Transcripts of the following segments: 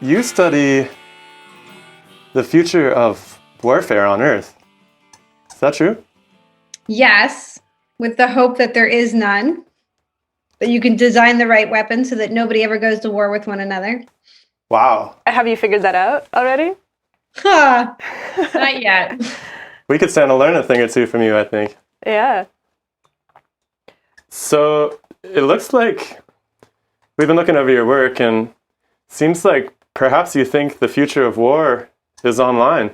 you study the future of warfare on Earth. Is that true? Yes, with the hope that there is none, that you can design the right weapon so that nobody ever goes to war with one another. Wow. Have you figured that out already? Huh, not yet. We could stand to learn a thing or two from you, I think. Yeah. So it looks like we've been looking over your work, and seems like perhaps you think the future of war is online.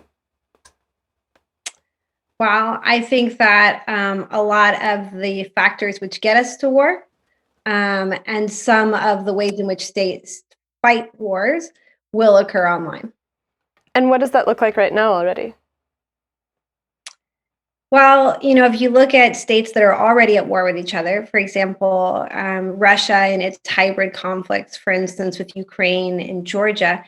Well, I think that a lot of the factors which get us to war and some of the ways in which states fight wars will occur online. And what does that look like right now already? Well, if you look at states that are already at war with each other, for example, Russia and its hybrid conflicts, for instance, with Ukraine and Georgia,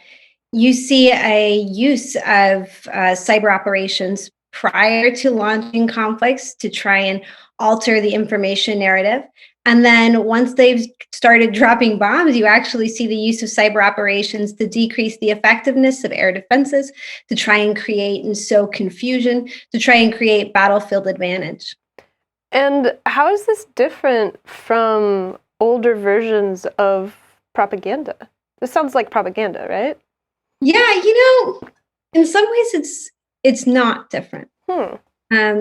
you see a use of cyber operations prior to launching conflicts to try and alter the information narrative. And then once they've started dropping bombs, you actually see the use of cyber operations to decrease the effectiveness of air defenses, to try and create and sow confusion, to try and create battlefield advantage. And how is this different from older versions of propaganda? This sounds like propaganda, right? Yeah, in some ways it's not different.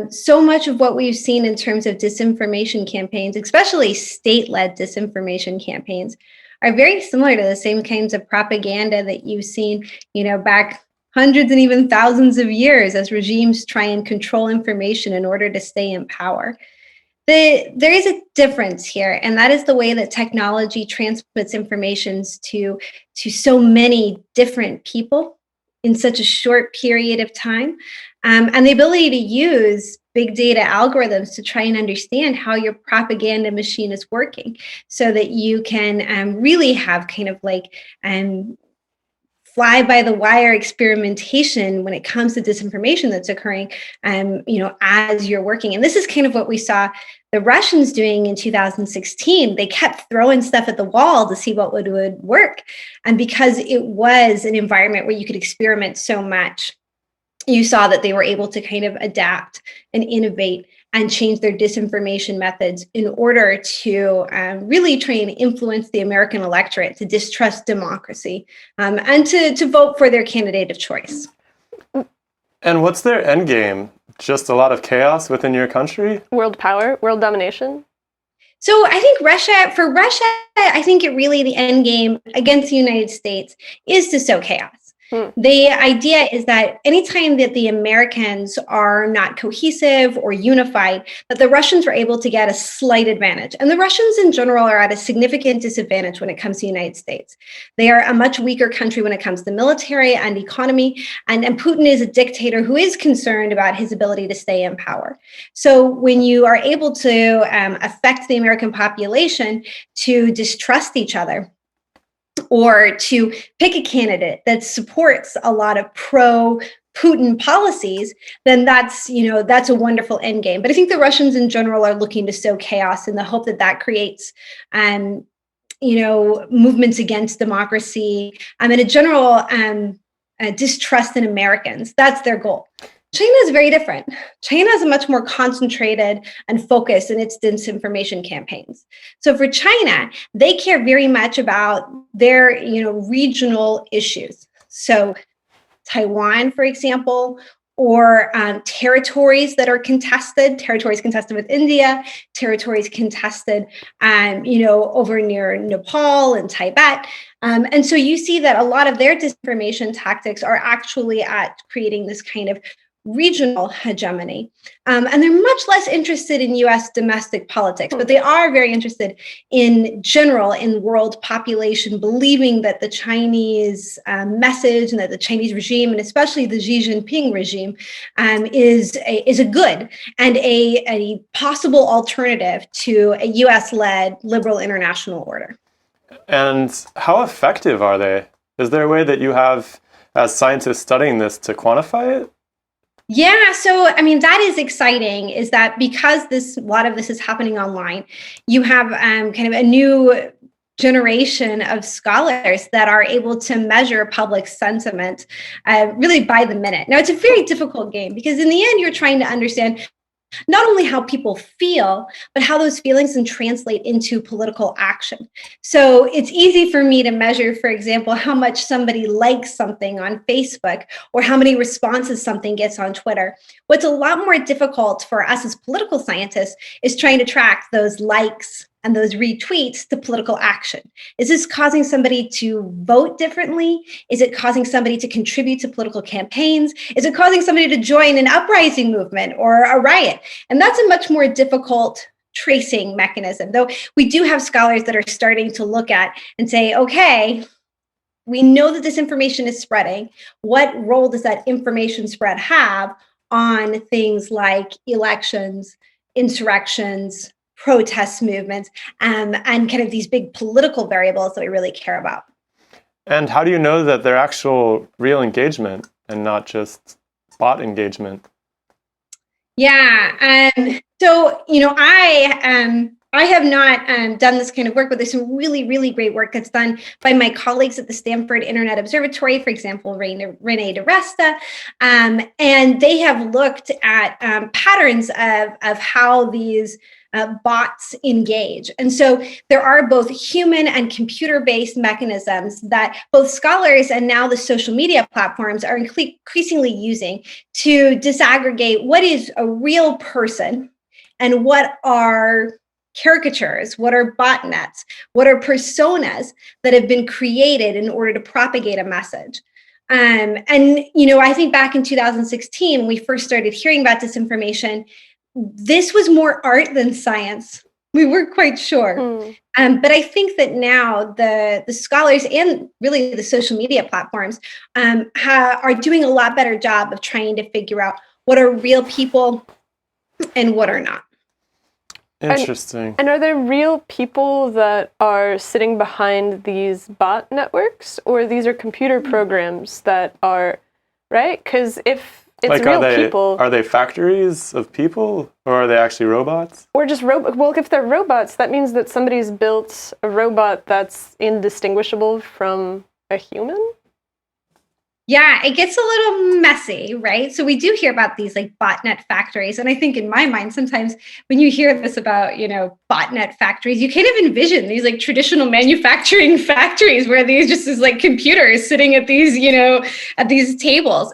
So much of what we've seen in terms of disinformation campaigns, especially state-led disinformation campaigns, are very similar to the same kinds of propaganda that you've seen, back hundreds and even thousands of years as regimes try and control information in order to stay in power. There is a difference here, and that is the way that technology transmits information to so many different people in such a short period of time. And the ability to use big data algorithms to try and understand how your propaganda machine is working so that you can really have kind of like fly by the wire experimentation when it comes to disinformation that's occurring, as you're working. And this is kind of what we saw the Russians doing in 2016. They kept throwing stuff at the wall to see what would work. And because it was an environment where you could experiment so much, you saw that they were able to kind of adapt and innovate and change their disinformation methods in order to really try and influence the American electorate to distrust democracy and to vote for their candidate of choice. And what's their end game? Just a lot of chaos within your country? World power, world domination? So I think for Russia, I think the end game against the United States is to sow chaos. The idea is that anytime that the Americans are not cohesive or unified, that the Russians are able to get a slight advantage. And the Russians in general are at a significant disadvantage when it comes to the United States. They are a much weaker country when it comes to military and economy. And Putin is a dictator who is concerned about his ability to stay in power. So when you are able to affect the American population to distrust each other, or to pick a candidate that supports a lot of pro-Putin policies, then that's a wonderful end game. But I think the Russians in general are looking to sow chaos in the hope that creates, movements against democracy and a general distrust in Americans. That's their goal. China is very different. China is much more concentrated and focused in its disinformation campaigns. So for China, they care very much about their, regional issues. So Taiwan, for example, or territories that are contested, territories contested with India, territories contested, over near Nepal and Tibet. And so you see that a lot of their disinformation tactics are actually at creating this kind of regional hegemony. And they're much less interested in US domestic politics, but they are very interested in general in world population, believing that the Chinese message and that the Chinese regime, and especially the Xi Jinping regime, is a good and a possible alternative to a US-led liberal international order. And how effective are they? Is there a way that you have, as scientists studying this, to quantify it? Yeah, so that is exciting, is that because a lot of this is happening online, you have kind of a new generation of scholars that are able to measure public sentiment really by the minute. Now, it's a very difficult game because in the end, you're trying to understand not only how people feel, but how those feelings can translate into political action. So it's easy for me to measure, for example, how much somebody likes something on Facebook or how many responses something gets on Twitter. What's a lot more difficult for us as political scientists is trying to track those likes and those retweets to political action. Is this causing somebody to vote differently? Is it causing somebody to contribute to political campaigns? Is it causing somebody to join an uprising movement or a riot? And that's a much more difficult tracing mechanism, though we do have scholars that are starting to look at and say, okay, we know that this information is spreading. What role does that information spread have on things like elections, insurrections, protest movements, and kind of these big political variables that we really care about? And how do you know that they're actual real engagement and not just bot engagement? Yeah. So, I have not done this kind of work, but there's some really, really great work that's done by my colleagues at the Stanford Internet Observatory, for example, Renee DeResta, and they have looked at patterns of how these bots engage. And so there are both human and computer-based mechanisms that both scholars and now the social media platforms are increasingly using to disaggregate what is a real person and what are caricatures, what are botnets, what are personas that have been created in order to propagate a message. I think back in 2016, when we first started hearing about disinformation, this was more art than science. We weren't quite sure. But I think that now the scholars and really the social media platforms are doing a lot better job of trying to figure out what are real people and what are not. Interesting. And are there real people that are sitting behind these bot networks, or these are computer programs that are, right? Because if it's people, are they factories of people, or are they actually robots? Or just well, if they're robots, that means that somebody's built a robot that's indistinguishable from a human? Yeah, it gets a little messy, right? So we do hear about these like botnet factories. And I think in my mind, sometimes when you hear this about, botnet factories, you kind of envision these like traditional manufacturing factories where these just is like computers sitting at these, at these tables.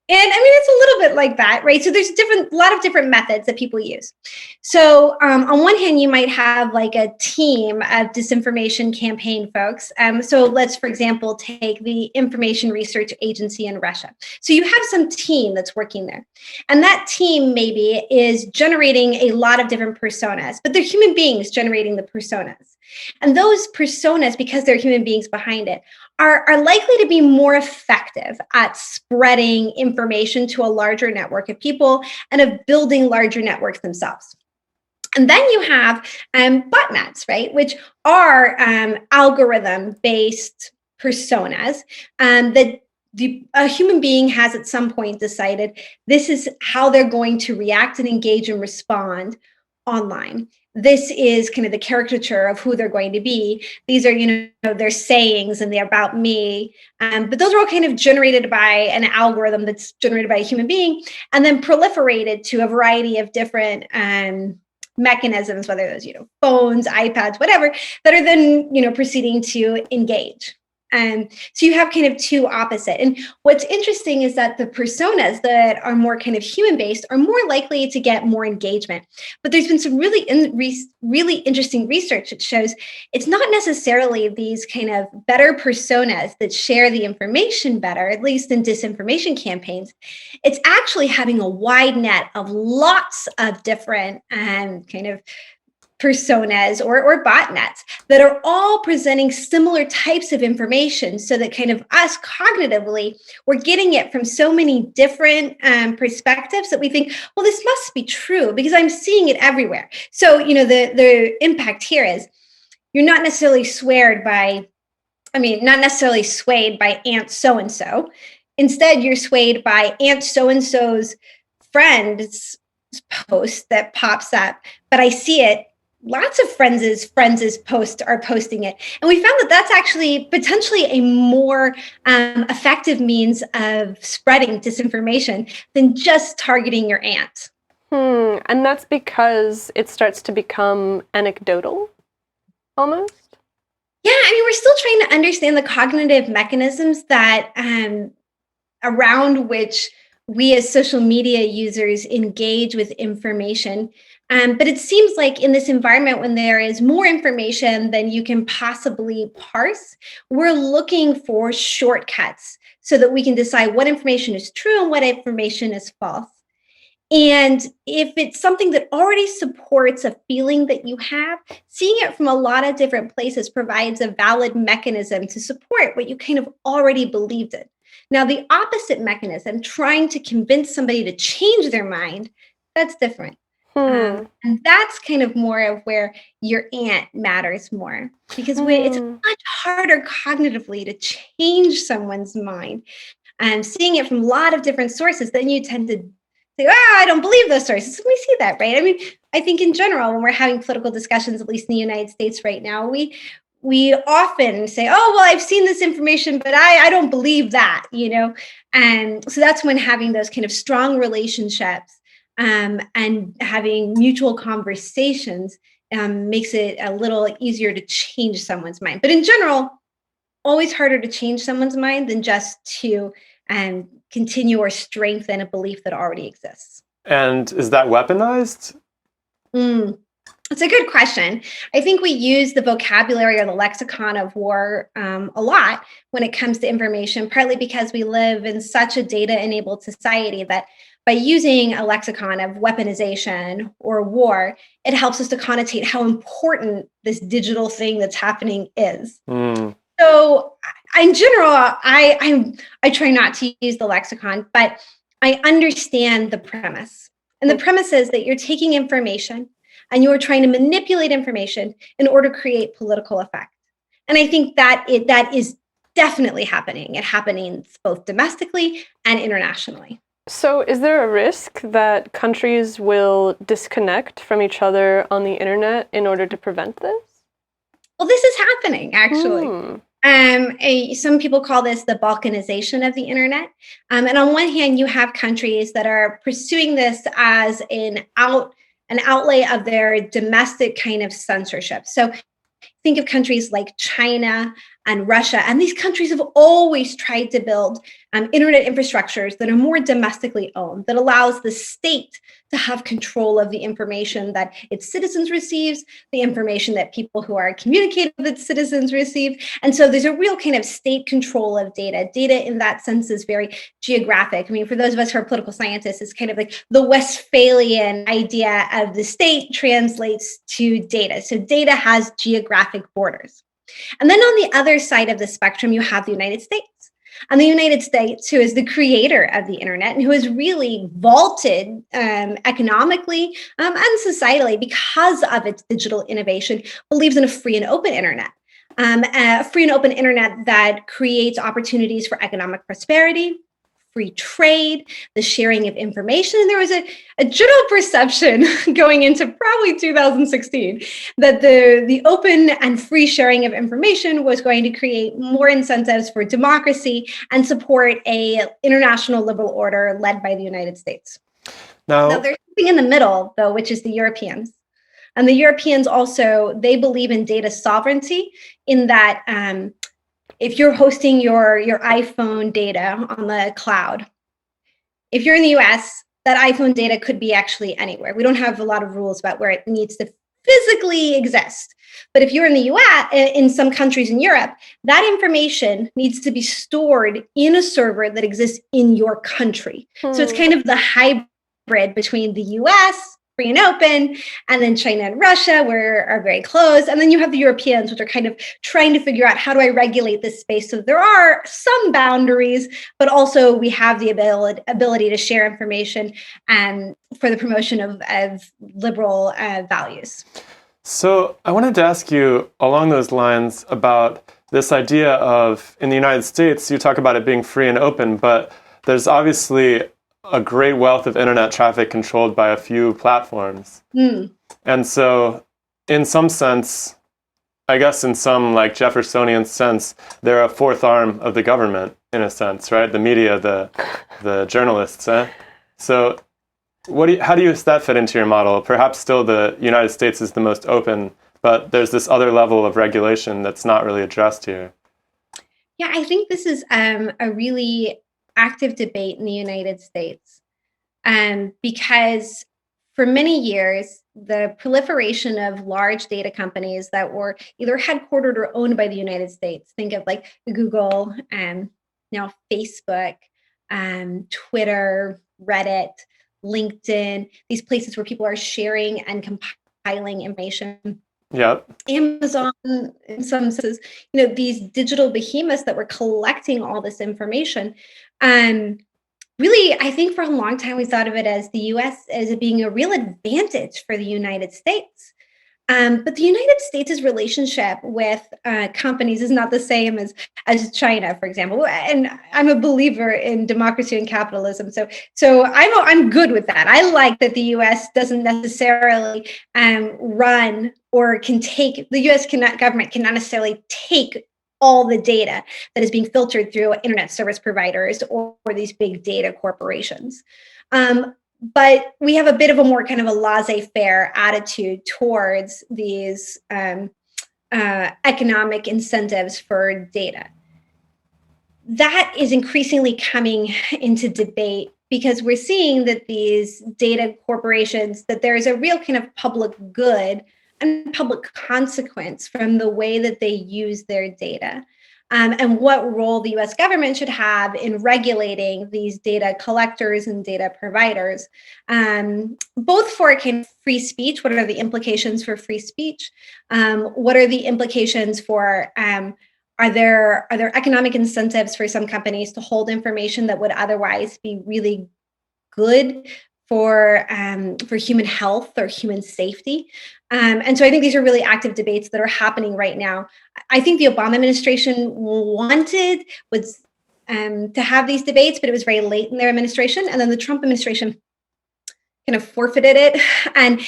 And I mean, it's a little bit like that, right? So there's a lot of different methods that people use. So on one hand, you might have like a team of disinformation campaign folks. So let's, for example, take the Information Research Agency in Russia. So you have some team that's working there. And that team maybe is generating a lot of different personas, but they're human beings generating the personas. And those personas, because they're human beings behind it, are likely to be more effective at spreading information to a larger network of people and of building larger networks themselves. And then you have botnets, right, which are algorithm-based personas that a human being has at some point decided this is how they're going to react and engage and respond online. This is kind of the caricature of who they're going to be. These are, their sayings and they're about me. But those are all kind of generated by an algorithm that's generated by a human being and then proliferated to a variety of different mechanisms, whether those, phones, iPads, whatever, that are then, proceeding to engage. So you have kind of two opposite. And what's interesting is that the personas that are more kind of human-based are more likely to get more engagement. But there's been some really interesting research that shows it's not necessarily these kind of better personas that share the information better, at least in disinformation campaigns. It's actually having a wide net of lots of different kind of personas or botnets that are all presenting similar types of information so that kind of us cognitively, we're getting it from so many different perspectives that we think, well, this must be true because I'm seeing it everywhere. So, the impact here is you're not necessarily swayed by Aunt so-and-so. Instead, you're swayed by Aunt so-and-so's friend's post that pops up, but I see it lots of friends' posts are posting it. And we found that that's actually potentially a more effective means of spreading disinformation than just targeting your aunt. And that's because it starts to become anecdotal, almost? Yeah, I mean, we're still trying to understand the cognitive mechanisms that around which we as social media users engage with information. But it seems like in this environment, when there is more information than you can possibly parse, we're looking for shortcuts so that we can decide what information is true and what information is false. And if it's something that already supports a feeling that you have, seeing it from a lot of different places provides a valid mechanism to support what you kind of already believed in. Now, the opposite mechanism, trying to convince somebody to change their mind, that's different. And that's kind of more of where your aunt matters more, because it's much harder cognitively to change someone's mind. And seeing it from a lot of different sources, then you tend to say, I don't believe those sources. And we see that, right? I mean, I think in general, when we're having political discussions, at least in the United States right now, we often say, well, I've seen this information, but I don't believe that, And so that's when having those kind of strong relationships and having mutual conversations makes it a little easier to change someone's mind. But in general, always harder to change someone's mind than just to continue or strengthen a belief that already exists. And is that weaponized? It's a good question. I think we use the vocabulary or the lexicon of war a lot when it comes to information, partly because we live in such a data-enabled society that by using a lexicon of weaponization or war, it helps us to connotate how important this digital thing that's happening is. So in general, I try not to use the lexicon, but I understand the premise. And the premise is that you're taking information and you're trying to manipulate information in order to create political effect. And I think that is definitely happening. It happens both domestically and internationally. So is there a risk that countries will disconnect from each other on the internet in order to prevent this? Well, this is happening, actually. Some people call this the Balkanization of the internet. And on one hand, you have countries that are pursuing this as an outlay of their domestic kind of censorship. So think of countries like China and Russia, and these countries have always tried to build internet infrastructures that are more domestically owned, that allows the state to have control of the information that its citizens receives, the information that people who are communicating with its citizens receive. And so there's a real kind of state control of data. Data in that sense is very geographic. I mean, for those of us who are political scientists, it's kind of like the Westphalian idea of the state translates to data. So data has geographic borders. And then on the other side of the spectrum, you have the United States. And the United States, who is the creator of the internet and who has really vaulted economically and societally because of its digital innovation, believes in a free and open internet. A free and open internet that creates opportunities for economic prosperity, free trade, the sharing of information. And there was a general perception going into probably 2016 that the open and free sharing of information was going to create more incentives for democracy and support a international liberal order led by the United States. Now there's something in the middle, though, which is the Europeans. And the Europeans also, they believe in data sovereignty in that if you're hosting your iPhone data on the cloud, if you're in the US, that iPhone data could be actually anywhere. We don't have a lot of rules about where it needs to physically exist. But if you're in the US, in some countries in Europe, that information needs to be stored in a server that exists in your country. So it's kind of the hybrid between the US, free and open, and then China and Russia are very close. And then you have the Europeans, which are kind of trying to figure out, how do I regulate this space? So there are some boundaries, but also we have the ability to share information and for the promotion of liberal values. So I wanted to ask you along those lines about this idea of, in the United States, you talk about it being free and open, but there's obviously a great wealth of internet traffic controlled by a few platforms. And so in some sense, I guess in some like Jeffersonian sense, they're a fourth arm of the government in a sense, right? The media, the journalists. So how do you that fit into your model? Perhaps still the United States is the most open, but there's this other level of regulation that's not really addressed here. Yeah, I think this is a really active debate in the United States, because for many years, the proliferation of large data companies that were either headquartered or owned by the United States, think of like Google and now Facebook, Twitter, Reddit, LinkedIn, these places where people are sharing and compiling information. Yep. Amazon, in some senses, these digital behemoths that were collecting all this information. Really, I think for a long time, we thought of it as the US as it being a real advantage for the United States. But the United States' relationship with companies is not the same as China, for example. And I'm a believer in democracy and capitalism, so I'm good with that. I like that the U.S. doesn't necessarily run or can take. The U.S. government cannot necessarily take all the data that is being filtered through internet service providers or these big data corporations. But we have a bit of a more kind of a laissez-faire attitude towards these economic incentives for data. That is increasingly coming into debate because we're seeing that these data corporations, that there is a real kind of public good and public consequence from the way that they use their data. And what role the US government should have in regulating these data collectors and data providers, both for kind of free speech. What are the implications for free speech? What are the implications for, are there economic incentives for some companies to hold information that would otherwise be really good for human health or human safety? And so I think these are really active debates that are happening right now. I think the Obama administration wanted to have these debates, but it was very late in their administration. And then the Trump administration kind of forfeited it. And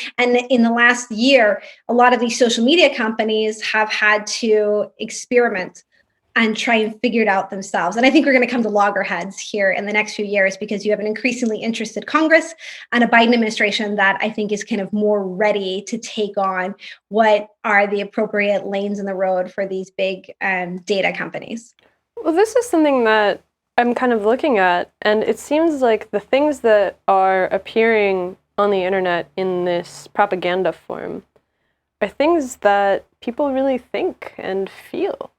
in the last year, a lot of these social media companies have had to experiment and try and figure it out themselves. And I think we're going to come to loggerheads here in the next few years because you have an increasingly interested Congress and a Biden administration that I think is kind of more ready to take on what are the appropriate lanes in the road for these big data companies. Well, this is something that I'm kind of looking at, and it seems like the things that are appearing on the internet in this propaganda form are things that people really think and feel.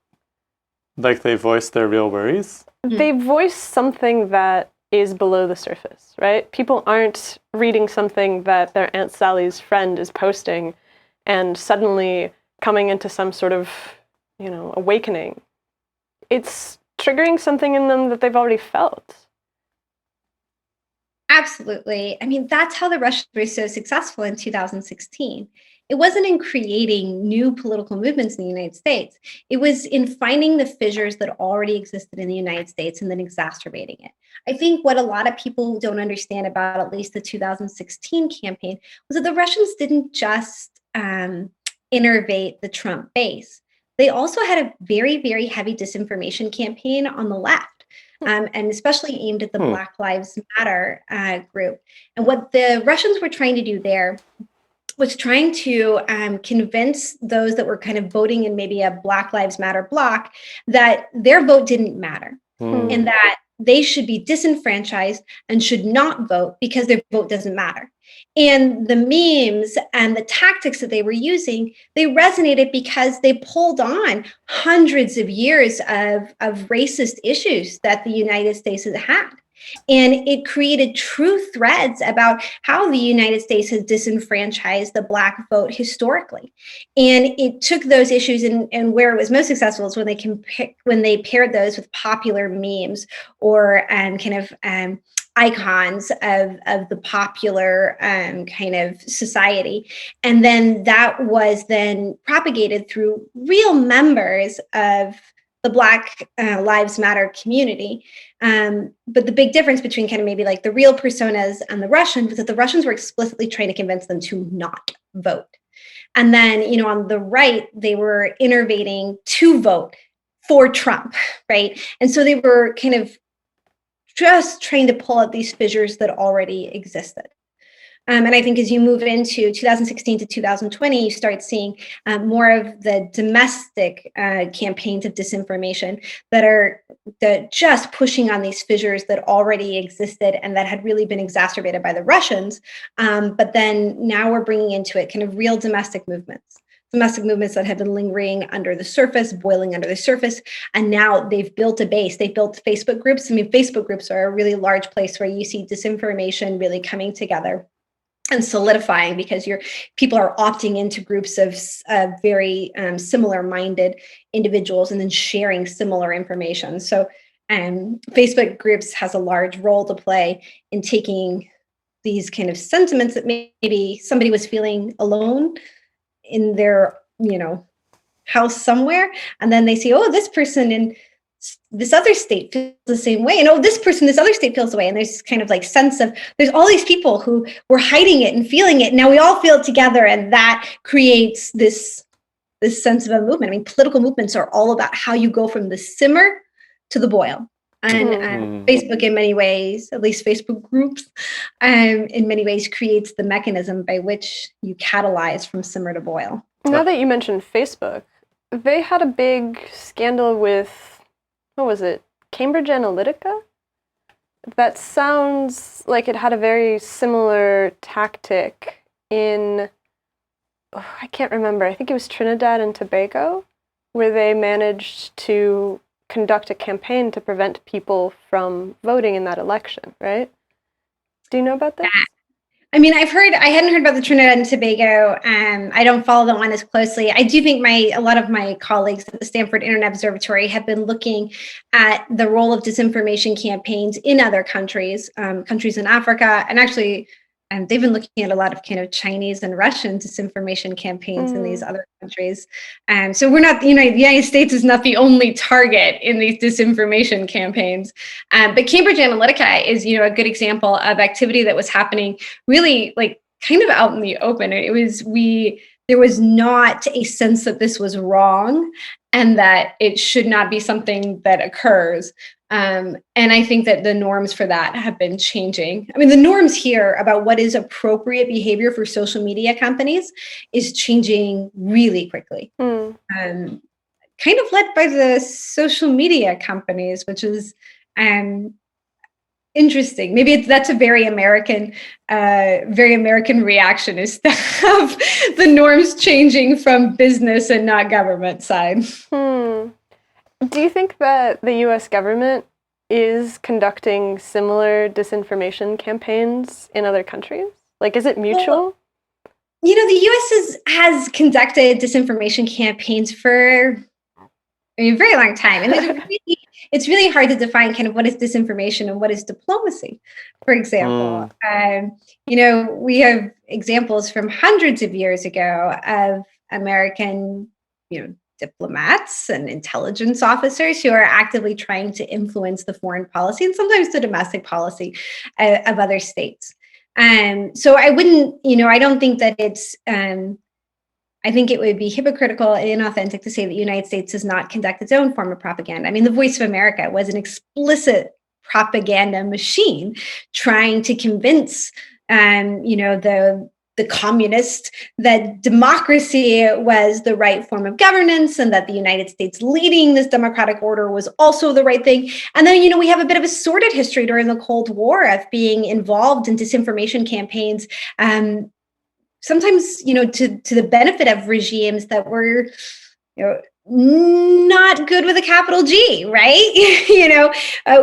Like they voice their real worries? They voice something that is below the surface, right? People aren't reading something that their Aunt Sally's friend is posting and suddenly coming into some sort of, awakening. It's triggering something in them that they've already felt. Absolutely. I mean, that's how the Russians were so successful in 2016. It wasn't in creating new political movements in the United States. It was in finding the fissures that already existed in the United States and then exacerbating it. I think what a lot of people don't understand about at least the 2016 campaign was that the Russians didn't just innervate the Trump base. They also had a very, very heavy disinformation campaign on the left. And especially aimed at the Black Lives Matter group. And what the Russians were trying to do there was trying to convince those that were kind of voting in maybe a Black Lives Matter bloc that their vote didn't matter and that they should be disenfranchised and should not vote because their vote doesn't matter. And the memes and the tactics that they were using, they resonated because they pulled on hundreds of years of racist issues that the United States has had. And it created true threads about how the United States has disenfranchised the Black vote historically. And it took those issues and where it was most successful is when they paired those with popular memes or icons of the popular kind of society. And then that was then propagated through real members of the Black Lives Matter community. But the big difference between kind of maybe like the real personas and the Russians was that the Russians were explicitly trying to convince them to not vote. And then, on the right, they were innovating to vote for Trump, right? And so they were kind of just trying to pull out these fissures that already existed. And I think as you move into 2016 to 2020, you start seeing more of the domestic campaigns of disinformation that are just pushing on these fissures that already existed and that had really been exacerbated by the Russians. But then now we're bringing into it kind of real domestic movements that have been lingering under the surface, boiling under the surface. And now they've built a base. They've built Facebook groups. I mean, Facebook groups are a really large place where you see disinformation really coming together and solidifying, because people are opting into groups of very similar-minded individuals and then sharing similar information. So Facebook groups has a large role to play in taking these kind of sentiments that maybe somebody was feeling alone in their, house somewhere, and then they say, oh, this person in this other state feels the same way, and oh, this person in this other state feels the way, and there's kind of like sense of there's all these people who were hiding it and feeling it. Now we all feel it together, and that creates this sense of a movement. I mean, political movements are all about how you go from the simmer to the boil. And Facebook, in many ways, at least Facebook groups, in many ways, creates the mechanism by which you catalyze from simmer to boil. Now that you mentioned Facebook, they had a big scandal with, what was it, Cambridge Analytica? That sounds like it had a very similar tactic in, I can't remember, I think it was Trinidad and Tobago, where they managed to conduct a campaign to prevent people from voting in that election, right? Do you know about this? I mean, I hadn't heard about the Trinidad and Tobago. I don't follow that one as closely. I do think a lot of my colleagues at the Stanford Internet Observatory have been looking at the role of disinformation campaigns in other countries, countries in Africa, and actually, they've been looking at a lot of kind of Chinese and Russian disinformation campaigns in these other countries. So we're not, the United States is not the only target in these disinformation campaigns. But Cambridge Analytica is, a good example of activity that was happening really like kind of out in the open. There was not a sense that this was wrong and that it should not be something that occurs. And I think that the norms for that have been changing. I mean, the norms here about what is appropriate behavior for social media companies is changing really quickly. Kind of led by the social media companies, which is interesting. Maybe that's a very American reaction, is to have the norms changing from business and not government side. Do you think that the U.S. government is conducting similar disinformation campaigns in other countries? Like, is it mutual? Well, the U.S. has conducted disinformation campaigns for a very long time. And it's really hard to define kind of what is disinformation and what is diplomacy, for example. We have examples from hundreds of years ago of American, diplomats and intelligence officers who are actively trying to influence the foreign policy and sometimes the domestic policy of other states. So I wouldn't, I don't think that it's, I think it would be hypocritical and inauthentic to say that the United States does not conduct its own form of propaganda. I mean, the Voice of America was an explicit propaganda machine trying to convince, the communists that democracy was the right form of governance and that the United States leading this democratic order was also the right thing. And then, we have a bit of a sordid history during the Cold War of being involved in disinformation campaigns, sometimes, to the benefit of regimes that were, not good with a capital G, right?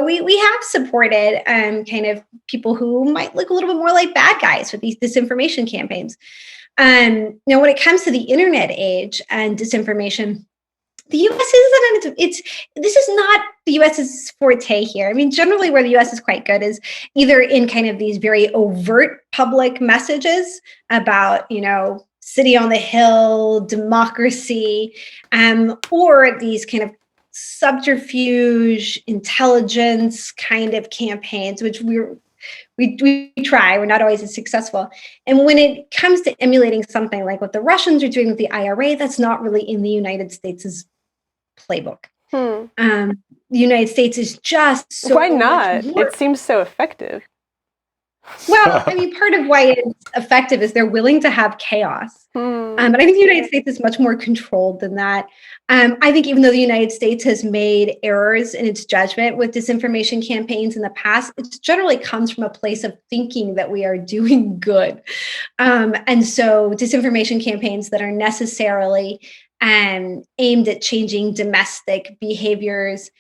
We have supported kind of people who might look a little bit more like bad guys with these disinformation campaigns. Now, when it comes to the internet age and disinformation, the U.S. this is not the U.S.'s forte here. I mean, generally where the U.S. is quite good is either in kind of these very overt public messages about, city on the hill, democracy, or these kind of subterfuge, intelligence kind of campaigns, which We try. We're not always as successful. And when it comes to emulating something like what the Russians are doing with the IRA, that's not really in the United States' playbook. The United States is just so Why not? much more. It seems so effective. Well, I mean, part of why it's effective is they're willing to have chaos. But I think the United States is much more controlled than that. I think even though the United States has made errors in its judgment with disinformation campaigns in the past, it generally comes from a place of thinking that we are doing good. And so disinformation campaigns that are necessarily aimed at changing domestic behaviors,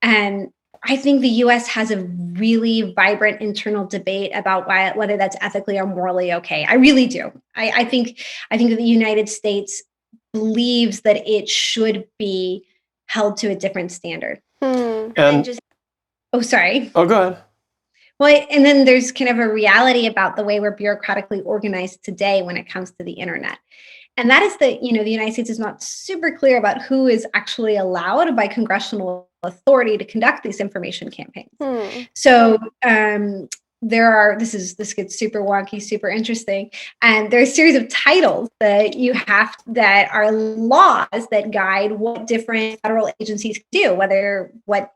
and I think the US has a really vibrant internal debate about whether that's ethically or morally okay. I really do. I think that the United States believes that it should be held to a different standard. And sorry. Oh, go ahead. Well, and then there's kind of a reality about the way we're bureaucratically organized today when it comes to the internet. And that is that, the United States is not super clear about who is actually allowed by congressional authority to conduct these information campaigns. So this gets super wonky, super interesting. And there are a series of titles that that are laws that guide what different federal agencies can do, what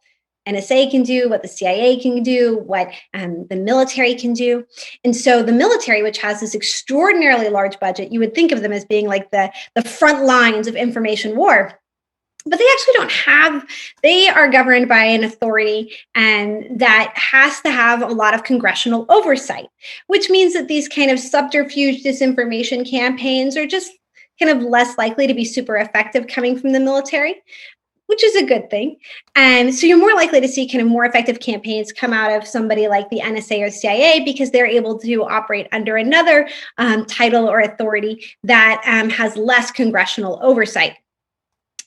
NSA can do, what the CIA can do, what the military can do. And so the military, which has this extraordinarily large budget, you would think of them as being like the front lines of information war. But they actually they are governed by an authority and that has to have a lot of congressional oversight, which means that these kind of subterfuge disinformation campaigns are just kind of less likely to be super effective coming from the military, which is a good thing. And so you're more likely to see kind of more effective campaigns come out of somebody like the NSA or CIA because they're able to operate under another title or authority that has less congressional oversight.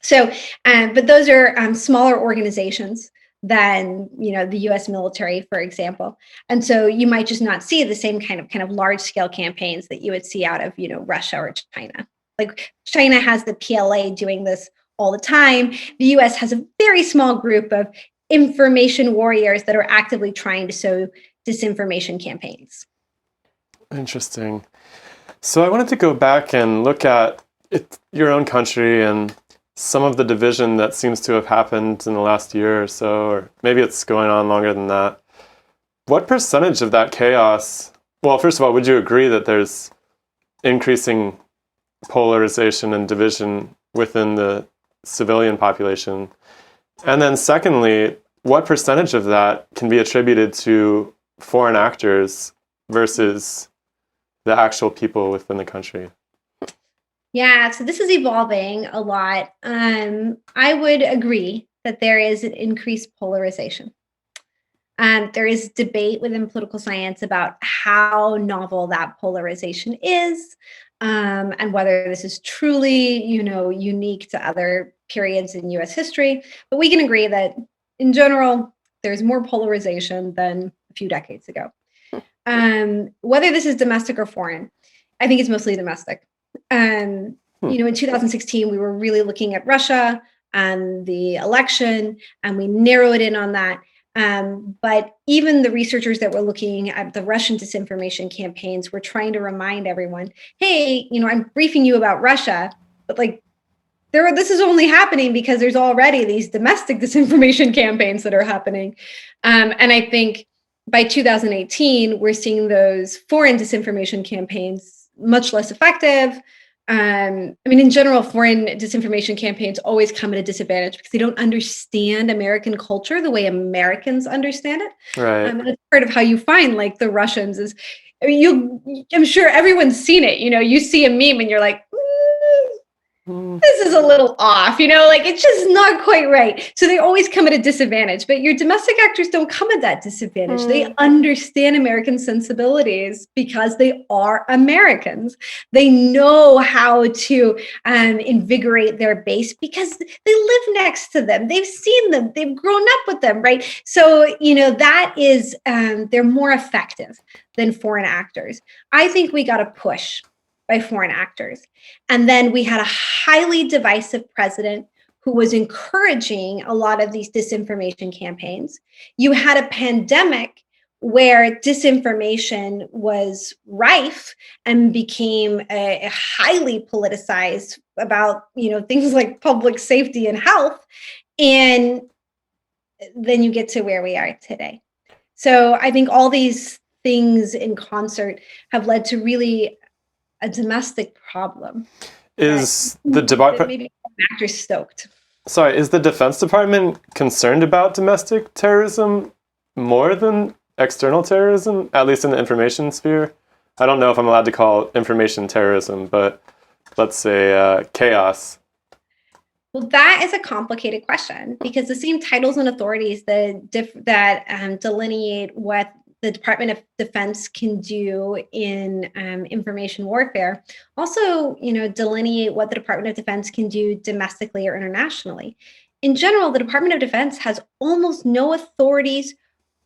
So, but those are smaller organizations than the U.S. military, for example, and so you might just not see the same kind of large scale campaigns that you would see out of Russia or China. Like China has the PLA doing this all the time. The U.S. has a very small group of information warriors that are actively trying to sow disinformation campaigns. Interesting. So I wanted to go back and look at your own country and some of the division that seems to have happened in the last year or so, or maybe it's going on longer than that. What percentage of that chaos, well, first of all, would you agree that there's increasing polarization and division within the civilian population? And then secondly, what percentage of that can be attributed to foreign actors versus the actual people within the country? Yeah, so this is evolving a lot. I would agree that there is an increased polarization. There is debate within political science about how novel that polarization is, and whether this is truly, unique to other periods in U.S. history. But we can agree that, in general, there's more polarization than a few decades ago. Whether this is domestic or foreign, I think it's mostly domestic. In 2016, we were really looking at Russia and the election, and we narrowed in on that. But even the researchers that were looking at the Russian disinformation campaigns were trying to remind everyone, hey, I'm briefing you about Russia, but this is only happening because there's already these domestic disinformation campaigns that are happening. And I think by 2018, we're seeing those foreign disinformation campaigns much less effective. In general, foreign disinformation campaigns always come at a disadvantage because they don't understand American culture the way Americans understand it. Right. And that's part of how you find the Russians is, I'm sure everyone's seen it. You see a meme and you're like, this is a little off, it's just not quite right. So they always come at a disadvantage, but your domestic actors don't come at that disadvantage. They understand American sensibilities because they are Americans. They know how to invigorate their base because they live next to them. They've seen them. They've grown up with them, right? So, that is, they're more effective than foreign actors. I think we got to push by foreign actors. And then we had a highly divisive president who was encouraging a lot of these disinformation campaigns. You had a pandemic where disinformation was rife and became a highly politicized about, things like public safety and health. And then you get to where we are today. So I think all these things in concert have led to really a domestic problem. Is the department maybe actors stoked? Sorry, is the Defense Department concerned about domestic terrorism more than external terrorism, at least in the information sphere? I don't know if I'm allowed to call information terrorism, but let's say chaos. Well, that is a complicated question because the same titles and authorities that delineate what the Department of Defense can do in information warfare also, delineate what the Department of Defense can do domestically or internationally. In general, the Department of Defense has almost no authorities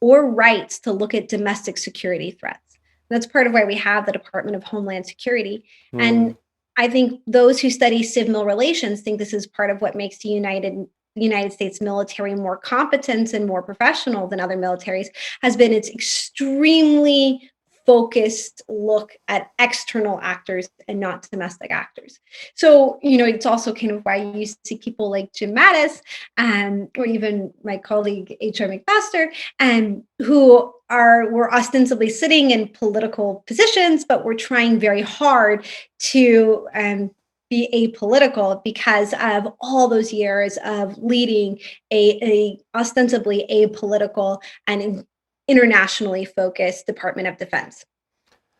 or rights to look at domestic security threats. That's part of why we have the Department of Homeland Security. And I think those who study civil relations think this is part of what makes the United States military more competent and more professional than other militaries, has been its extremely focused look at external actors and not domestic actors. So, it's also kind of why you see people like Jim Mattis or even my colleague H.R. McMaster who were ostensibly sitting in political positions, but were trying very hard to be apolitical because of all those years of leading a ostensibly apolitical and internationally focused Department of Defense.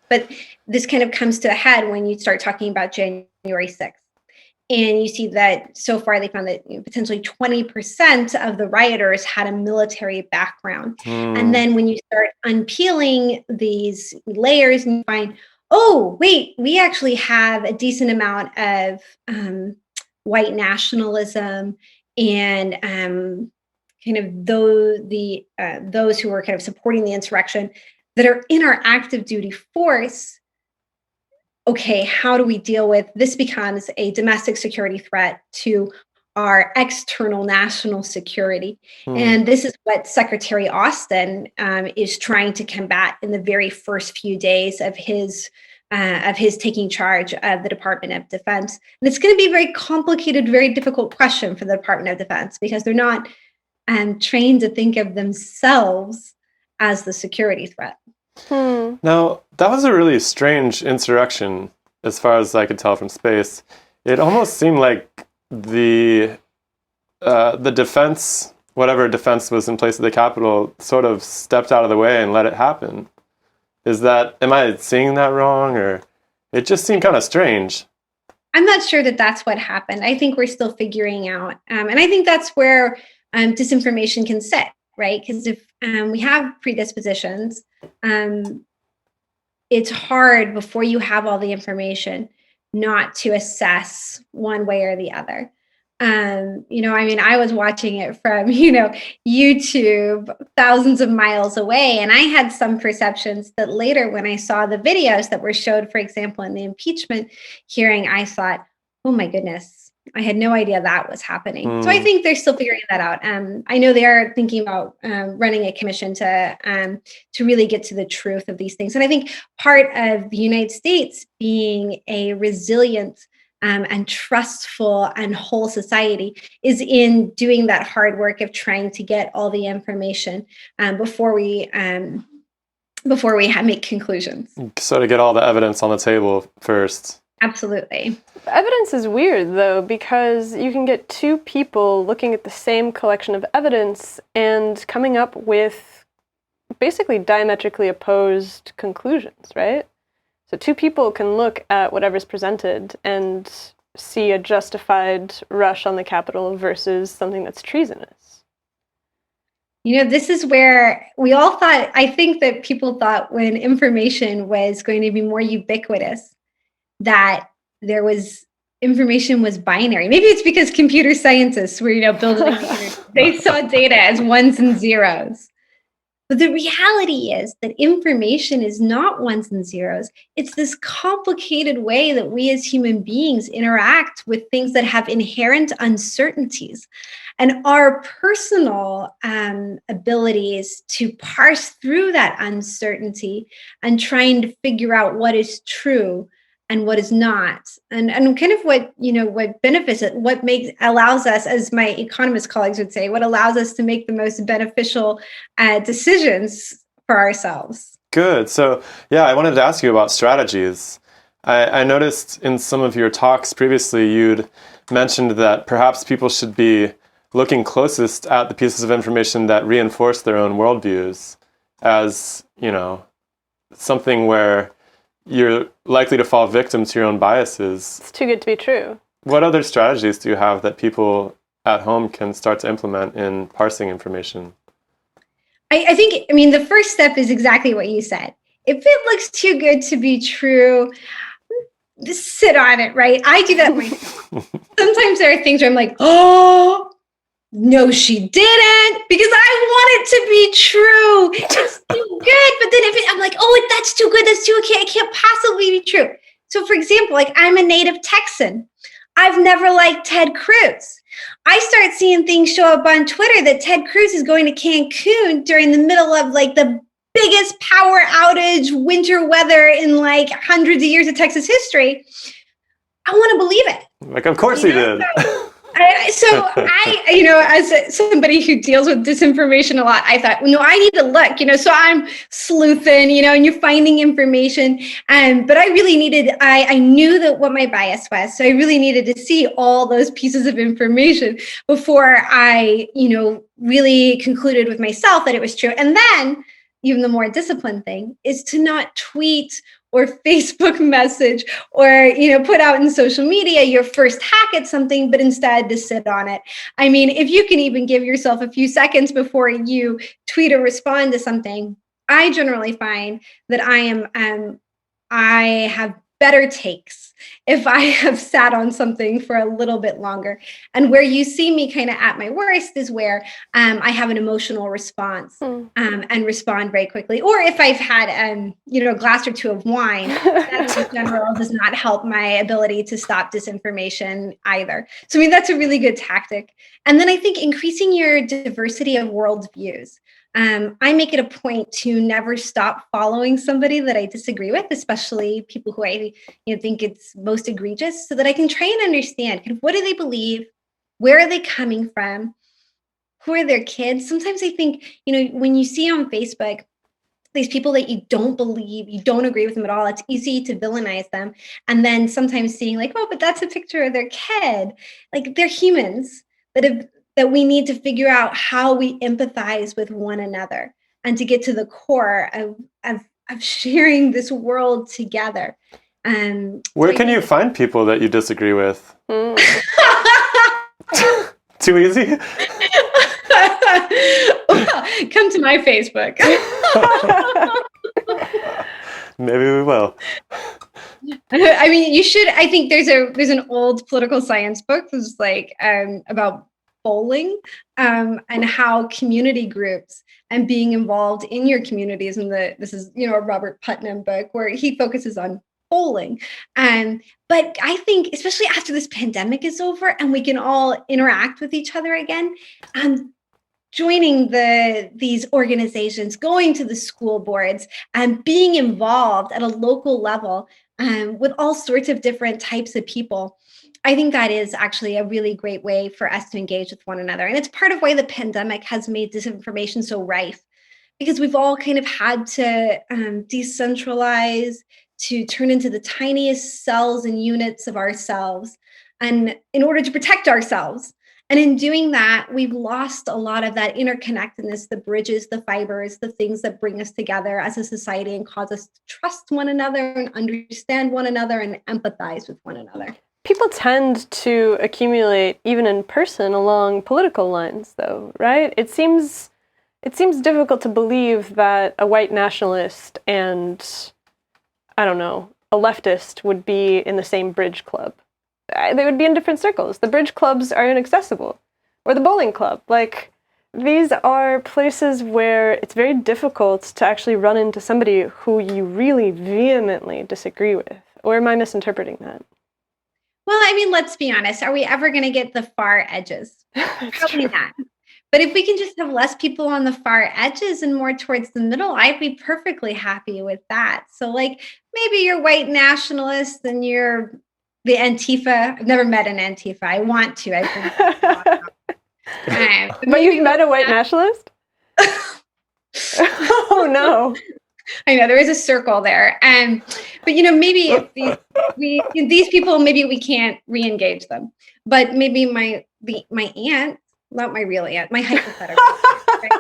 But this kind of comes to a head when you start talking about January 6th. And you see that so far they found that potentially 20% of the rioters had a military background. And then when you start unpeeling these layers and you find, oh, wait, we actually have a decent amount of white nationalism and kind of those who are kind of supporting the insurrection that are in our active duty force. Okay, how do we deal with this? Becomes a domestic security threat to our external national security. And this is what Secretary Austin is trying to combat in the very first few days of his taking charge of the Department of Defense. And it's going to be a very complicated, very difficult question for the Department of Defense because they're not trained to think of themselves as the security threat. Now, that was a really strange insurrection, as far as I could tell from space. It almost seemed like the defense, whatever defense was in place at the Capitol, sort of stepped out of the way and let it happen. Am I seeing that wrong, or it just seemed kind of strange? I'm not sure that that's what happened. I think we're still figuring out, and I think that's where disinformation can sit, right? Because if we have predispositions, it's hard before you have all the information not to assess one way or the other. I was watching it from, YouTube thousands of miles away. And I had some perceptions that later when I saw the videos that were showed, for example, in the impeachment hearing, I thought, oh my goodness, I had no idea that was happening. So I think they're still figuring that out. I know they are thinking about running a commission to really get to the truth of these things. And I think part of the United States being a resilient and trustful and whole society is in doing that hard work of trying to get all the information before we make conclusions. So to get all the evidence on the table first. Absolutely. Evidence is weird, though, because you can get two people looking at the same collection of evidence and coming up with basically diametrically opposed conclusions, right? So two people can look at whatever's presented and see a justified rush on the Capitol versus something that's treasonous. This is where we all thought, I think that people thought when information was going to be more ubiquitous, that information was binary. Maybe it's because computer scientists were, building the internet. They saw data as ones and zeros. But the reality is that information is not ones and zeros. It's this complicated way that we as human beings interact with things that have inherent uncertainties. And our personal abilities to parse through that uncertainty and trying to figure out what is true and what is not, and kind of what benefits it, what allows us, as my economist colleagues would say, what allows us to make the most beneficial decisions for ourselves. Good. So, yeah, I wanted to ask you about strategies. I noticed in some of your talks previously, you'd mentioned that perhaps people should be looking closest at the pieces of information that reinforce their own worldviews as, something where you're likely to fall victim to your own biases. It's too good to be true. What other strategies do you have that people at home can start to implement in parsing information? I think the first step is exactly what you said. If it looks too good to be true, just sit on it, right? I do that myself. Sometimes there are things where I'm like, oh, no, she didn't, because I want it to be true. It's too good. But then I'm like, oh, that's too good. That's too okay. It can't possibly be true. So, for example, I'm a native Texan. I've never liked Ted Cruz. I start seeing things show up on Twitter that Ted Cruz is going to Cancun during the middle of the biggest power outage winter weather in hundreds of years of Texas history. I want to believe it. Of course he did. As somebody who deals with disinformation a lot, I thought, no, I need to look, so I'm sleuthing, and you're finding information. But I really needed, I knew that what my bias was. So I really needed to see all those pieces of information before I, really concluded with myself that it was true. And then even the more disciplined thing is to not tweet or Facebook message or, put out in social media your first hack at something, but instead to sit on it. If you can even give yourself a few seconds before you tweet or respond to something, I generally find that I have better takes if I have sat on something for a little bit longer. And where you see me kind of at my worst is where I have an emotional response and respond very quickly. Or if I've had, a glass or two of wine, that in general does not help my ability to stop disinformation either. So, that's a really good tactic. And then I think increasing your diversity of worldviews. I make it a point to never stop following somebody that I disagree with, especially people who I think it's most egregious, so that I can try and understand kind of what do they believe, where are they coming from, who are their kids. Sometimes I think, when you see on Facebook these people that you don't believe, you don't agree with them at all, it's easy to villainize them. And then sometimes seeing oh, but that's a picture of their kid. They're humans that we need to figure out how we empathize with one another and to get to the core of sharing this world together. Where can you find people that you disagree with? Too easy? Come to my Facebook. Maybe we will. You should. I think there's an old political science book that's about bowling and how community groups and being involved in your communities. And this is a Robert Putnam book where he focuses on bowling. But I think especially after this pandemic is over and we can all interact with each other again, joining these organizations, going to the school boards, and being involved at a local level with all sorts of different types of people. I think that is actually a really great way for us to engage with one another. And it's part of why the pandemic has made disinformation so rife, because we've all kind of had to decentralize, to turn into the tiniest cells and units of ourselves, and in order to protect ourselves. And in doing that, we've lost a lot of that interconnectedness, the bridges, the fibers, the things that bring us together as a society and cause us to trust one another and understand one another and empathize with one another. People tend to accumulate even in person along political lines, though, right? It seems difficult to believe that a white nationalist and, I don't know, a leftist would be in the same bridge club. They would be in different circles. The bridge clubs are inaccessible. Or the bowling club. these are places where it's very difficult to actually run into somebody who you really vehemently disagree with. Or am I misinterpreting that? Well, I mean, let's be honest. Are we ever going to get the far edges? Probably True. not. But if we can just have less people on the far edges and more towards the middle, I'd be perfectly happy with that. So, like, maybe you're white nationalist and you're the Antifa. I've never met an Antifa. I want to. But you've met a white nationalist? Oh, no. I know there is a circle there. But maybe if these people, maybe we can't re-engage them. But maybe my aunt, not my real aunt, my hypothetical right?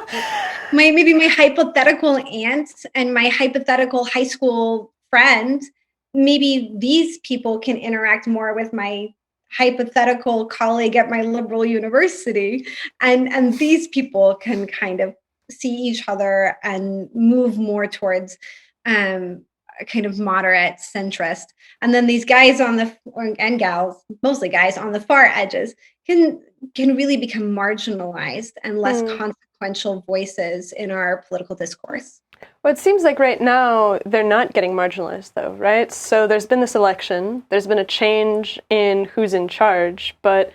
Maybe my hypothetical aunt and my hypothetical high school friend, maybe these people can interact more with my hypothetical colleague at my liberal university, and these people can kind of see each other and move more towards a kind of moderate centrist. And then these guys and gals, mostly guys on the far edges, can really become marginalized and less consequential voices in our political discourse. Well, it seems like right now they're not getting marginalized, though, right? So there's been this election, there's been a change in who's in charge, but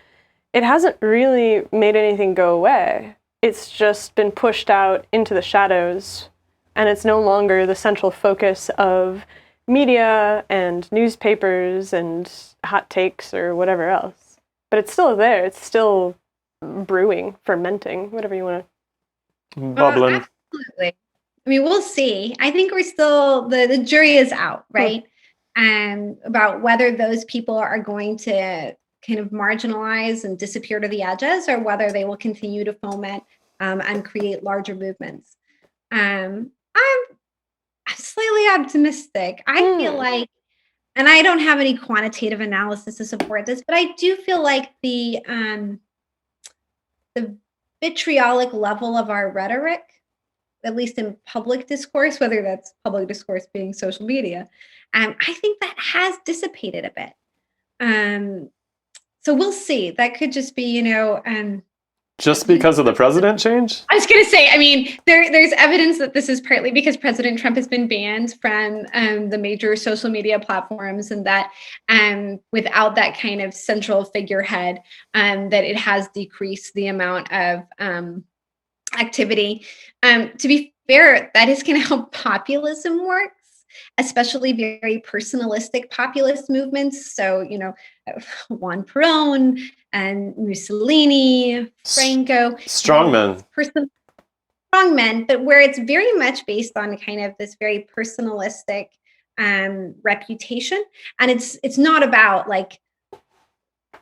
it hasn't really made anything go away. It's just been pushed out into the shadows, and it's no longer the central focus of media and newspapers and hot takes or whatever else. But it's still there. It's still brewing, fermenting, whatever you want to. Bubbling. Absolutely. I mean, we'll see. I think we're still, the jury is out, right? About whether those people are going to kind of marginalize and disappear to the edges, or whether they will continue to foment and create larger movements. I'm slightly optimistic. I feel like, and I don't have any quantitative analysis to support this, but I do feel like the vitriolic level of our rhetoric, at least in public discourse, whether that's public discourse being social media, I think that has dissipated a bit. So we'll see. That could just be, just because of the president change? I was going to say, I mean, there's evidence that this is partly because President Trump has been banned from the major social media platforms, and that without that kind of central figurehead, that it has decreased the amount of activity. To be fair, that is kind of how populism works, especially very personalistic populist movements. So, Juan Perón and Mussolini, Franco. Strongmen. Strongmen, but where it's very much based on kind of this very personalistic reputation. And it's not about, like,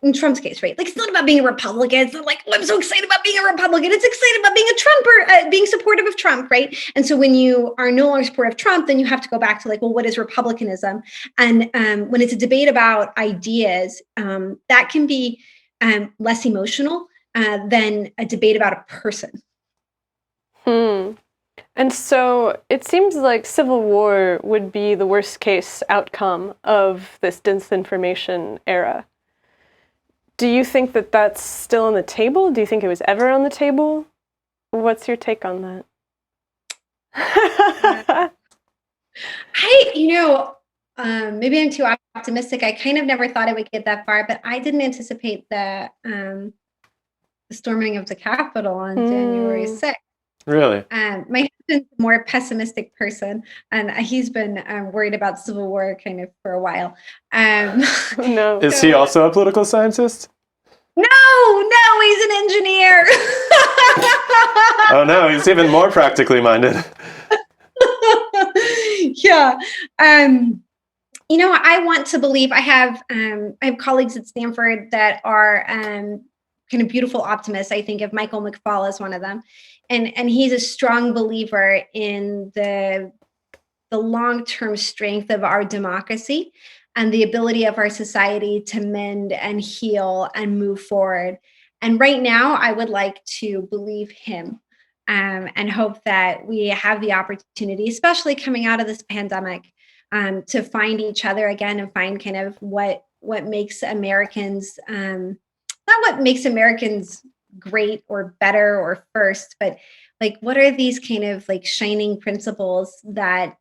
in Trump's case, right? Like, it's not about being a Republican. It's not like, oh, I'm so excited about being a Republican. It's excited about being a Trumper, being supportive of Trump, right? And so when you are no longer supportive of Trump, then you have to go back to, like, well, what is Republicanism? And when it's a debate about ideas, that can be less emotional than a debate about a person. And so it seems like civil war would be the worst case outcome of this disinformation era. Do you think that that's still on the table? Do you think it was ever on the table? What's your take on that? Maybe I'm too optimistic. I kind of never thought it would get that far, but I didn't anticipate the storming of the Capitol on January 6th. Really? My husband's a more pessimistic person, and he's been worried about civil war kind of for a while. No. Is he also a political scientist? No, he's an engineer. Oh no, he's even more practically minded. Yeah. I want to believe I have colleagues at Stanford that are kind of beautiful optimists. I think of Michael McFaul as one of them. And he's a strong believer in the long-term strength of our democracy and the ability of our society to mend and heal and move forward. And right now, I would like to believe him and hope that we have the opportunity, especially coming out of this pandemic, to find each other again and find kind of what makes Americans, not what makes Americans great or better or first, but like, what are these kind of like shining principles that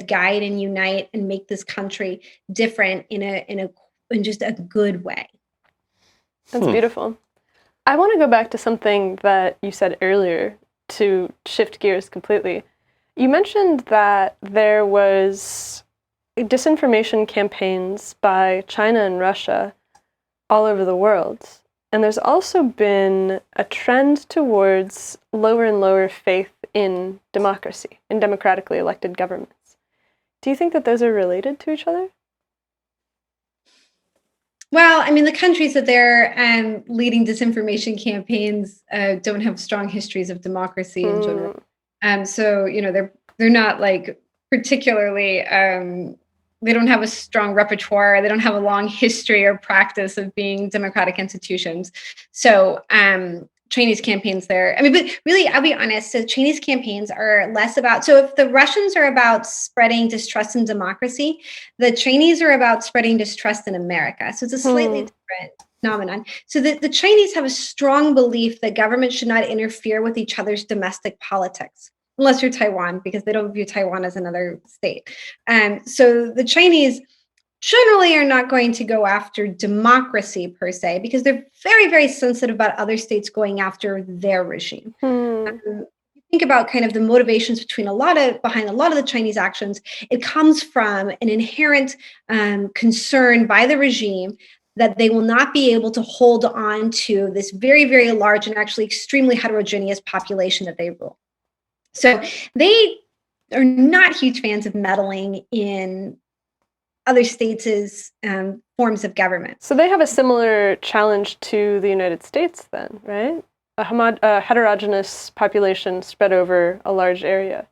guide and unite and make this country different in just a good way? That's beautiful. I want to go back to something that you said earlier to shift gears completely. You mentioned that there was disinformation campaigns by China and Russia all over the world. And there's also been a trend towards lower and lower faith in democracy, in democratically elected governments. Do you think that those are related to each other? Well, I mean, the countries that they're leading disinformation campaigns don't have strong histories of democracy in general. So, they're not like particularly, they don't have a strong repertoire. They don't have a long history or practice of being democratic institutions. So Chinese campaigns there. I mean, but really, I'll be honest. So Chinese campaigns are less about, so if the Russians are about spreading distrust in democracy, the Chinese are about spreading distrust in America. So it's a slightly different phenomenon. So the Chinese have a strong belief that government should not interfere with each other's domestic politics, unless you're Taiwan, because they don't view Taiwan as another state. So the Chinese generally are not going to go after democracy per se, because they're very, very sensitive about other states going after their regime. Think about kind of the motivations behind a lot of the Chinese actions. It comes from an inherent concern by the regime that they will not be able to hold on to this very, very large and actually extremely heterogeneous population that they rule. So they are not huge fans of meddling in other states' forms of government. So they have a similar challenge to the United States then, right? A heterogeneous population spread over a large area.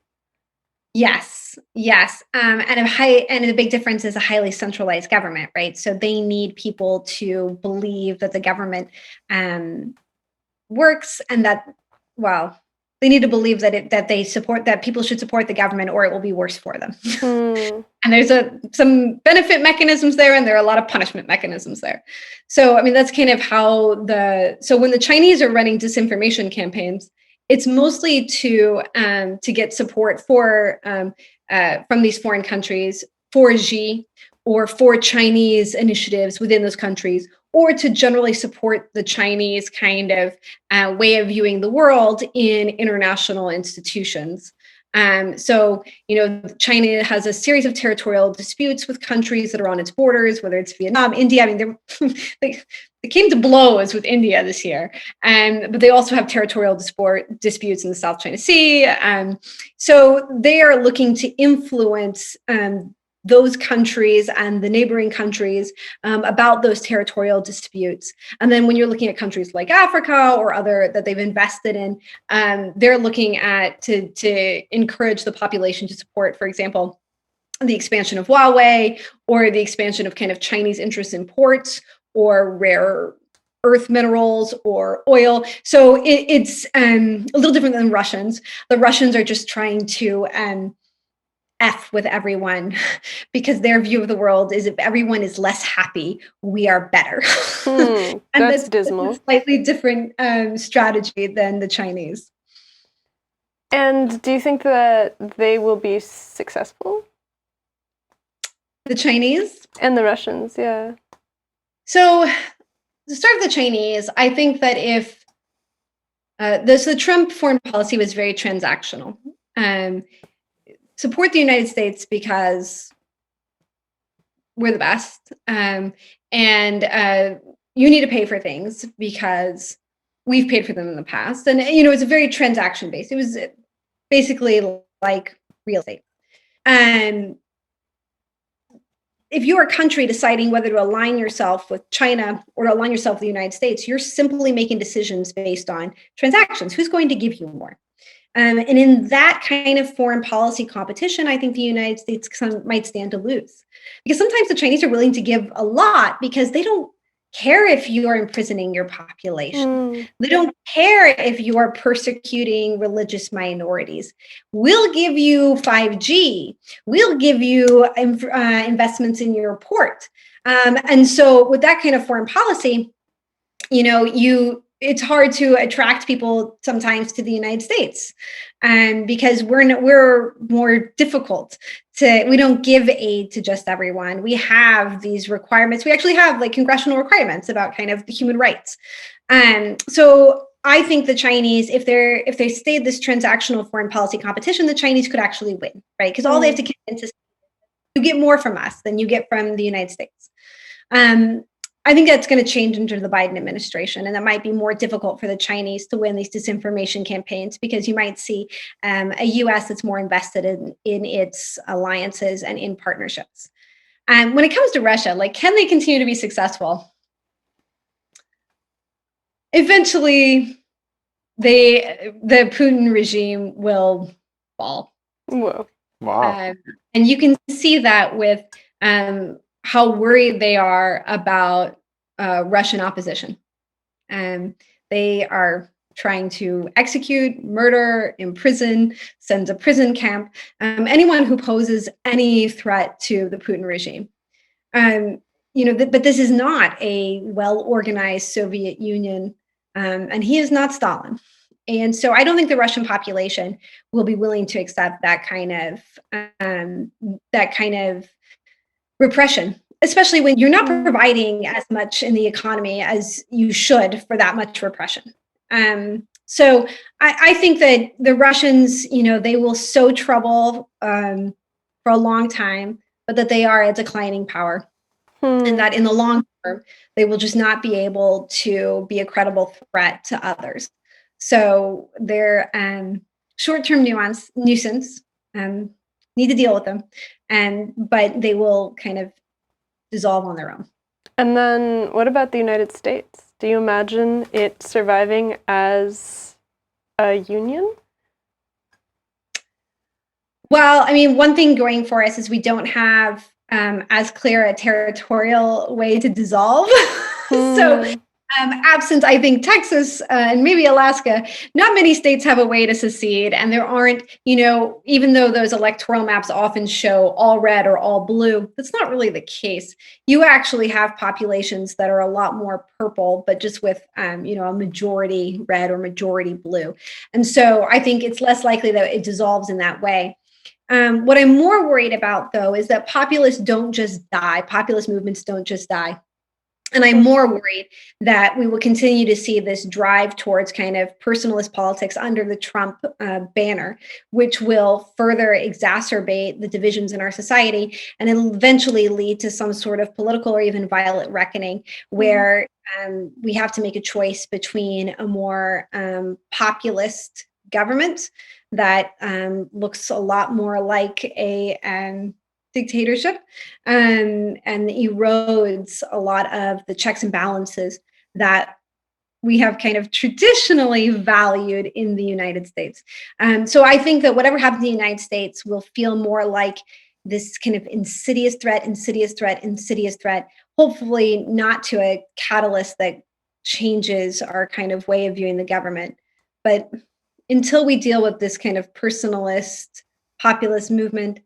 Yes. And the big difference is a highly centralized government, right? So they need people to believe that the government works, and that, well, they need to believe that people should support the government, or it will be worse for them. And there's some benefit mechanisms there, and there are a lot of punishment mechanisms there. So, I mean, that's kind of how so when the Chinese are running disinformation campaigns, it's mostly to get support from these foreign countries for Xi or for Chinese initiatives within those countries, or to generally support the Chinese kind of way of viewing the world in international institutions. So, China has a series of territorial disputes with countries that are on its borders, whether it's Vietnam, India. I mean, they came to blows with India this year, but they also have territorial disputes in the South China Sea. So they are looking to influence those countries and the neighboring countries about those territorial disputes. And then when you're looking at countries like Africa or other that they've invested in, they're looking at to encourage the population to support, for example, the expansion of Huawei, or the expansion of kind of Chinese interests in ports or rare earth minerals or oil. So it's a little different than Russians. The Russians are just trying to F with everyone, because their view of the world is if everyone is less happy, we are better. And that's dismal. That's a slightly different strategy than the Chinese. And do you think that they will be successful? The Chinese? And the Russians, yeah. So to start with the Chinese, I think that if the Trump foreign policy was very transactional. Support the United States because we're the best. And you need to pay for things because we've paid for them in the past. And, it's a very transaction based. It was basically like real estate. And if you're a country deciding whether to align yourself with China or to align yourself with the United States, you're simply making decisions based on transactions. Who's going to give you more? And in that kind of foreign policy competition, I think the United States might stand to lose, because sometimes the Chinese are willing to give a lot because they don't care if you are imprisoning your population. They don't care if you are persecuting religious minorities. We'll give you 5G. We'll give you investments in your port. And so with that kind of foreign policy, it's hard to attract people sometimes to the United States, because we're more difficult to. We don't give aid to just everyone. We have these requirements. We actually have like congressional requirements about kind of the human rights. So I think the Chinese, if they stayed this transactional foreign policy competition, the Chinese could actually win, right? Because all they have to convince is you get more from us than you get from the United States. I think that's going to change under the Biden administration, and that might be more difficult for the Chinese to win these disinformation campaigns, because you might see a U.S. that's more invested in its alliances and in partnerships. And when it comes to Russia, like, can they continue to be successful? Eventually, the Putin regime will fall. Whoa. Wow. And you can see that with how worried they are about Russian opposition. They are trying to execute, murder, imprison, send to prison camp anyone who poses any threat to the Putin regime. But this is not a well-organized Soviet Union, and he is not Stalin. And so I don't think the Russian population will be willing to accept that kind of repression, especially when you're not providing as much in the economy as you should for that much repression. So I think that the Russians, they will sow trouble for a long time, but that they are a declining power. And that in the long term, they will just not be able to be a credible threat to others. So they're short-term nuisance, need to deal with them, but they will kind of dissolve on their own. And then what about the United States? Do you imagine it surviving as a union? Well, I mean, one thing going for us is we don't have as clear a territorial way to dissolve. So absent, I think, Texas and maybe Alaska, not many states have a way to secede. And there aren't, even though those electoral maps often show all red or all blue, that's not really the case. You actually have populations that are a lot more purple, but just with, a majority red or majority blue. And so I think it's less likely that it dissolves in that way. What I'm more worried about, though, is that populists don't just die. Populist movements don't just die. And I'm more worried that we will continue to see this drive towards kind of personalist politics under the Trump banner, which will further exacerbate the divisions in our society. And it'll eventually lead to some sort of political or even violent reckoning where we have to make a choice between a more populist government that looks a lot more like a dictatorship and erodes a lot of the checks and balances that we have kind of traditionally valued in the United States. So I think that whatever happens in the United States will feel more like this kind of insidious threat, hopefully not to a catalyst that changes our kind of way of viewing the government. But until we deal with this kind of personalist, populist movement,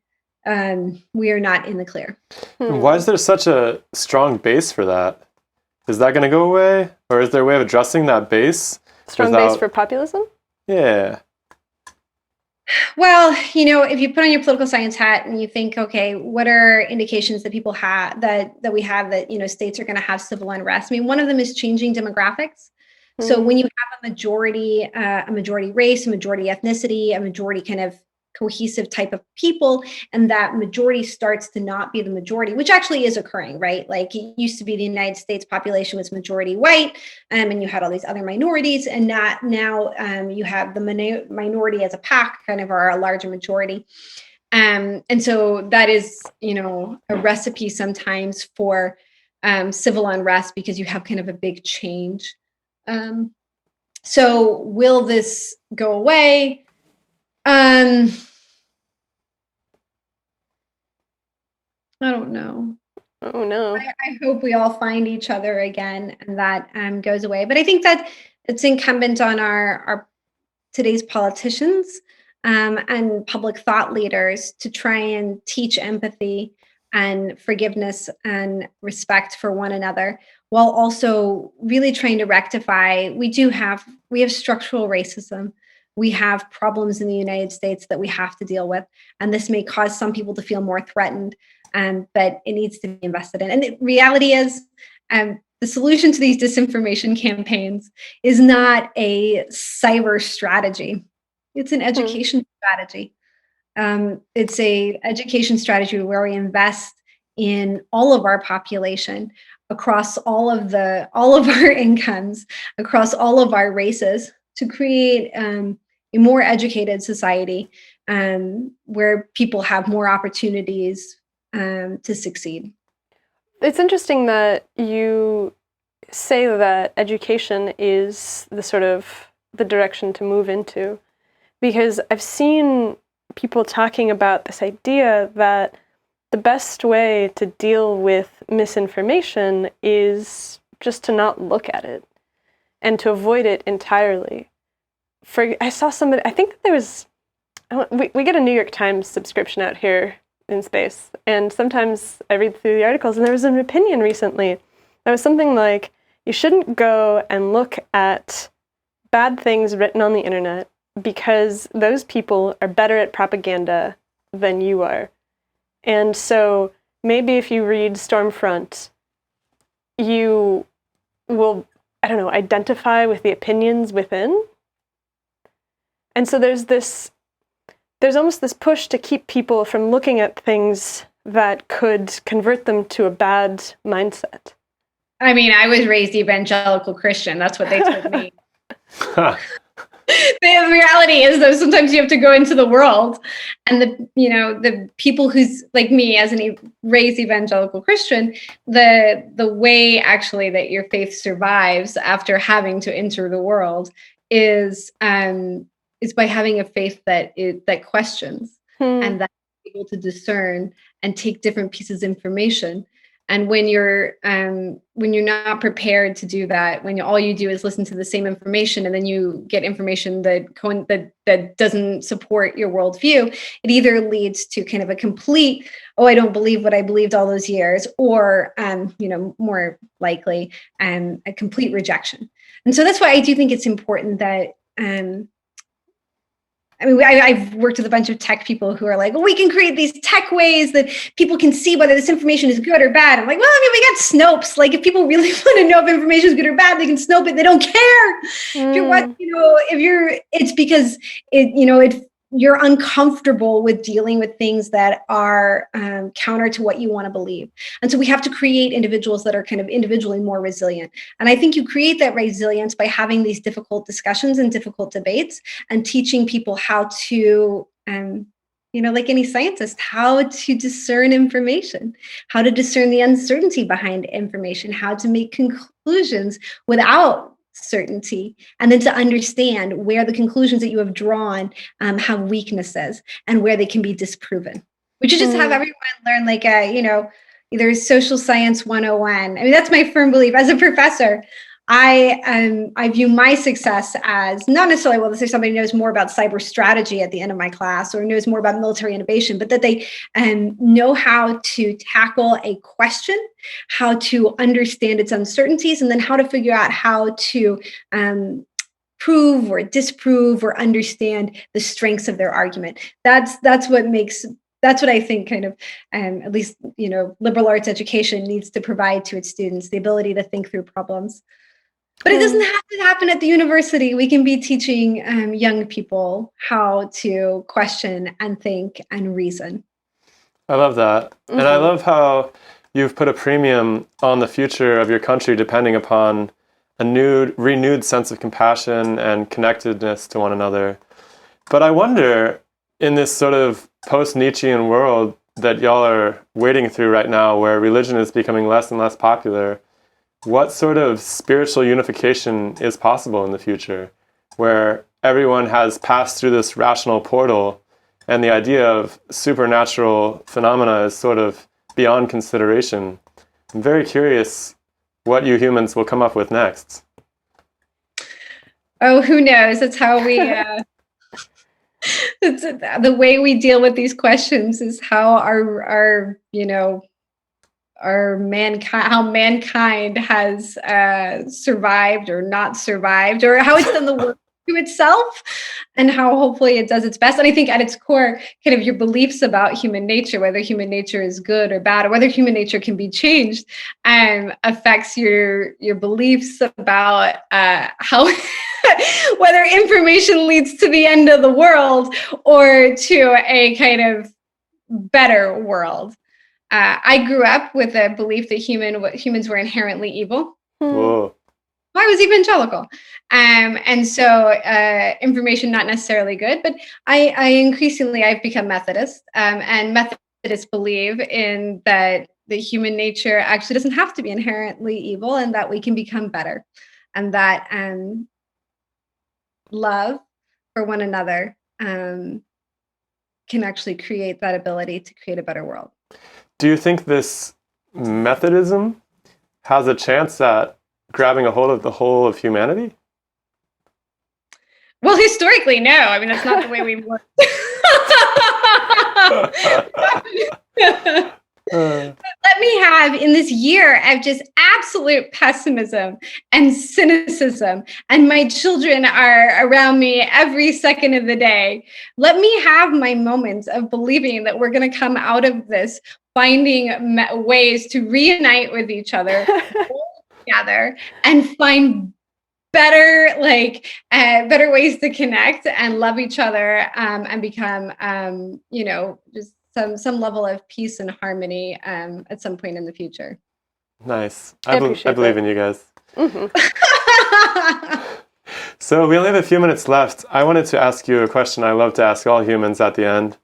we are not in the clear. Why is there such a strong base for that? Is that going to go away? Or is there a way of addressing that base? Strong base for populism? Yeah. Well, if you put on your political science hat and you think, okay, what are indications that people have that we have that, states are going to have civil unrest? I mean, one of them is changing demographics. So when you have a majority race, a majority ethnicity, a majority kind of cohesive type of people, and that majority starts to not be the majority, which actually is occurring, right? Like it used to be the United States population was majority white, and you had all these other minorities, and now you have the minority as a pack kind of are a larger majority. And so that is, a recipe sometimes for civil unrest because you have kind of a big change. So will this go away? I don't know. Oh no. I hope we all find each other again and that goes away. But I think that it's incumbent on our today's politicians and public thought leaders to try and teach empathy and forgiveness and respect for one another, while also really trying to rectify. We have structural racism. We have problems in the United States that we have to deal with, and this may cause some people to feel more threatened, but it needs to be invested in. And the reality is, the solution to these disinformation campaigns is not a cyber strategy. It's an education strategy. It's a education strategy where we invest in all of our population across all of our incomes, across all of our races, to create a more educated society where people have more opportunities to succeed. It's interesting that you say that education is the direction to move into, because I've seen people talking about this idea that the best way to deal with misinformation is just to not look at it and to avoid it entirely. I saw somebody, I think that there was, we get a New York Times subscription out here in space, and sometimes I read through the articles, and there was an opinion recently that was something like, you shouldn't go and look at bad things written on the internet because those people are better at propaganda than you are. And so maybe if you read Stormfront, you will, identify with the opinions within. And so there's almost this push to keep people from looking at things that could convert them to a bad mindset. I mean, I was raised evangelical Christian. That's what they told me. The reality is, though, sometimes you have to go into the world, and the people who's like me, as an raised evangelical Christian, the way actually that your faith survives after having to enter the world is by having a faith that questions and that is able to discern and take different pieces of information. And when you're not prepared to do that, when all you do is listen to the same information, and then you get information that doesn't support your worldview, it either leads to kind of a complete, I don't believe what I believed all those years, or more likely, a complete rejection. And so that's why I do think it's important that. I've worked with a bunch of tech people who are like, well, we can create these tech ways that people can see whether this information is good or bad. I'm like, well, we got Snopes. Like, if people really want to know if information is good or bad, they can Snope it. They don't care. It's because you're uncomfortable with dealing with things that are counter to what you want to believe. And so we have to create individuals that are kind of individually more resilient. And I think you create that resilience by having these difficult discussions and difficult debates, and teaching people how to, like any scientist, how to discern information, how to discern the uncertainty behind information, how to make conclusions without certainty, and then to understand where the conclusions that you have drawn have weaknesses and where they can be disproven. We should just have everyone learn either social science 101. I mean, that's my firm belief. As a professor, I view my success as not necessarily, well, if somebody knows more about cyber strategy at the end of my class, or knows more about military innovation, but that they know how to tackle a question, how to understand its uncertainties, and then how to figure out how to prove or disprove or understand the strengths of their argument. That's what I think kind of, at least, liberal arts education needs to provide to its students, the ability to think through problems. But it doesn't have to happen at the university. We can be teaching young people how to question and think and reason. I love that. And I love how you've put a premium on the future of your country depending upon a renewed sense of compassion and connectedness to one another. But I wonder, in this sort of post-Nietzschean world that y'all are wading through right now, where religion is becoming less and less popular, what sort of spiritual unification is possible in the future, where everyone has passed through this rational portal and the idea of supernatural phenomena is sort of beyond consideration? I'm very curious what you humans will come up with next. Oh, who knows? That's how we the way we deal with these questions is how our how mankind has survived or not survived, or how it's done the work to itself, and how hopefully it does its best. And I think at its core, kind of your beliefs about human nature, whether human nature is good or bad, or whether human nature can be changed, affects your beliefs about how whether information leads to the end of the world or to a kind of better world. I grew up with a belief that humans were inherently evil. Whoa. I was evangelical. And so information not necessarily good, but I've become Methodist, and Methodists believe in that the human nature actually doesn't have to be inherently evil, and that we can become better, and that love for one another can actually create that ability to create a better world. Do you think this Methodism has a chance at grabbing a hold of the whole of humanity? Well, historically, no. I mean, that's not the way we've worked. Let me have, in this year of just absolute pessimism and cynicism, and my children are around me every second of the day, let me have my moments of believing that we're going to come out of this finding ways to reunite with each other, together, and find better ways to connect and love each other, and become just some level of peace and harmony at some point in the future. Nice. I believe in you guys. Mm-hmm. So we only have a few minutes left. I wanted to ask you a question I love to ask all humans at the end,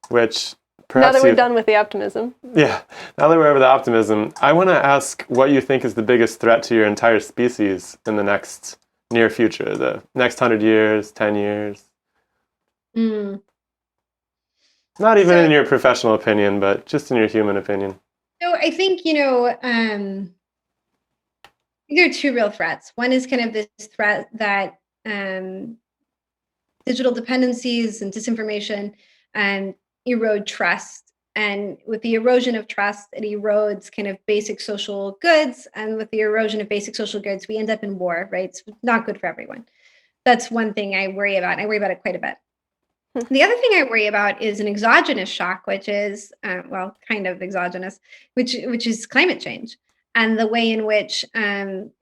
which perhaps now that we're done with the optimism. Yeah. Now that we're over the optimism, I want to ask what you think is the biggest threat to your entire species in the next near future, the next 100 years, 10 years. Not even in your professional opinion, but just in your human opinion. So I think, there are two real threats. One is kind of this threat that digital dependencies and disinformation erode trust. And with the erosion of trust, it erodes kind of basic social goods. And with the erosion of basic social goods, we end up in war, right? It's not good for everyone. That's one thing I worry about. I worry about it quite a bit. The other thing I worry about is an exogenous shock, which is, kind of exogenous, which is climate change, and the way in which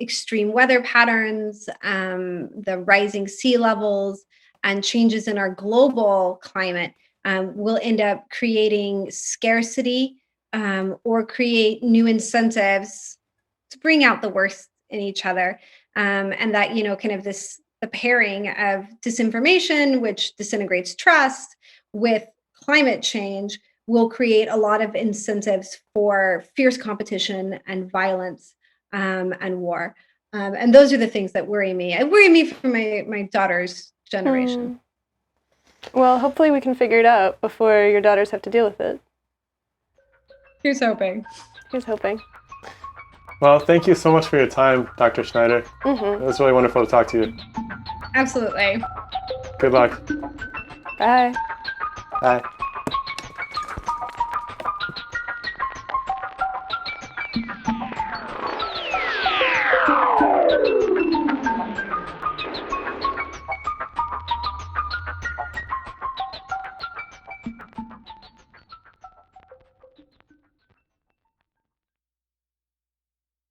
extreme weather patterns, the rising sea levels, and changes in our global climate will end up creating scarcity or create new incentives to bring out the worst in each other. And that, kind of the pairing of disinformation, which disintegrates trust, with climate change will create a lot of incentives for fierce competition and violence and war. And those are the things that worry me. It worry me for my daughter's generation. Well, hopefully we can figure it out before your daughters have to deal with it. Here's hoping. Here's hoping. Well, thank you so much for your time, Dr. Schneider. It was really wonderful to talk to you. Absolutely. Good luck. Bye. Bye.